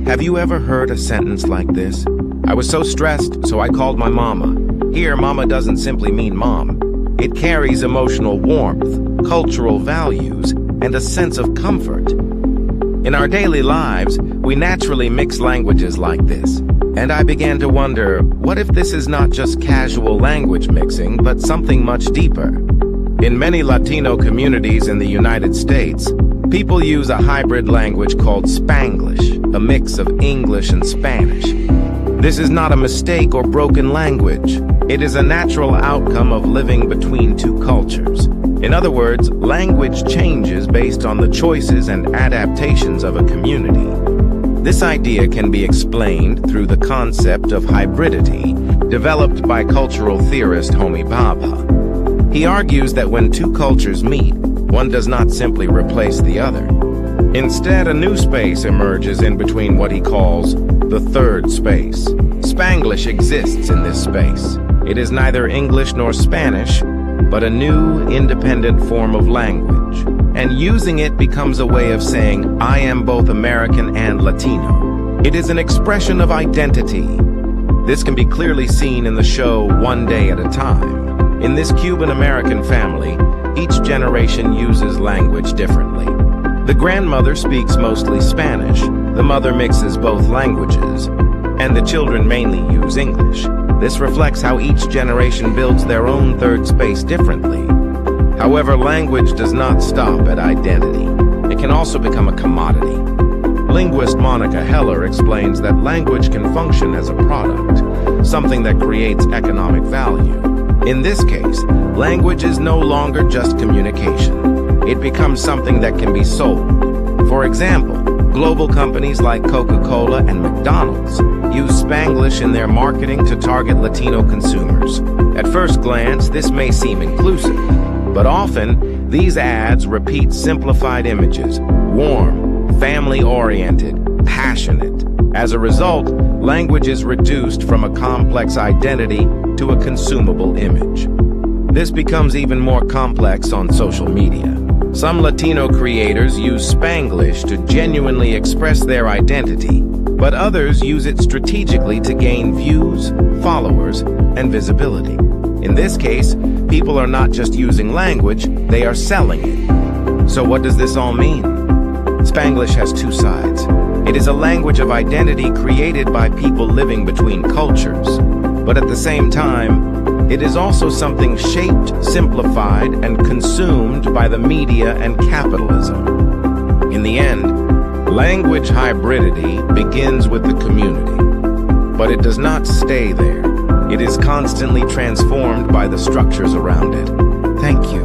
Have you ever heard a sentence like this? I was so stressed, so I called my mama. Here, mama doesn't simply mean mom. It carries emotional warmth, cultural values, and a sense of comfort. In our daily lives, we naturally mix languages like this. And I began to wonder, what if this is not just casual language mixing, but something much deeper? In many Latino communities in the United States, people use a hybrid language called Spanglish, a mix of English and Spanish. This is not a mistake or broken language. It is a natural outcome of living between two cultures. In other words, language changes based on the choices and adaptations of a community. This idea can be explained through the concept of hybridity, developed by cultural theorist Homi Bhabha. He argues that when two cultures meet, one does not simply replace the other. Instead, a new space emerges in between what he calls the third space. Spanglish exists in this space. It is neither English nor Spanish, but a new, independent form of language. And using it becomes a way of saying, I am both American and Latino. It is an expression of identity. This can be clearly seen in the show One Day at a Time. In this Cuban-American family, each generation uses language differently. The grandmother speaks mostly Spanish, the mother mixes both languages, and the children mainly use English. This reflects how each generation builds their own third space differently. However, language does not stop at identity. It can also become a commodity. Linguist Monica Heller explains that language can function as a product, something that creates economic value. In this case, language is no longer just communication. It becomes something that can be sold. For example, global companies like Coca-Cola and McDonald's use Spanglish in their marketing to target Latino consumers. At first glance, this may seem inclusive, but often these ads repeat simplified images, warm, family-oriented, passionate. As a result, language is reduced from a complex identity to a consumable image. This becomes even more complex on social media. Some Latino creators use Spanglish to genuinely express their identity, but others use it strategically to gain views, followers, and visibility. In this case, people are not just using language, they are selling it. So what does this all mean? Spanglish has two sides. It is a language of identity created by people living between cultures. But at the same time, it is also something shaped, simplified, and consumed by the media and capitalism. In the end, language hybridity begins with the community. But it does not stay there. It is constantly transformed by the structures around it. Thank you.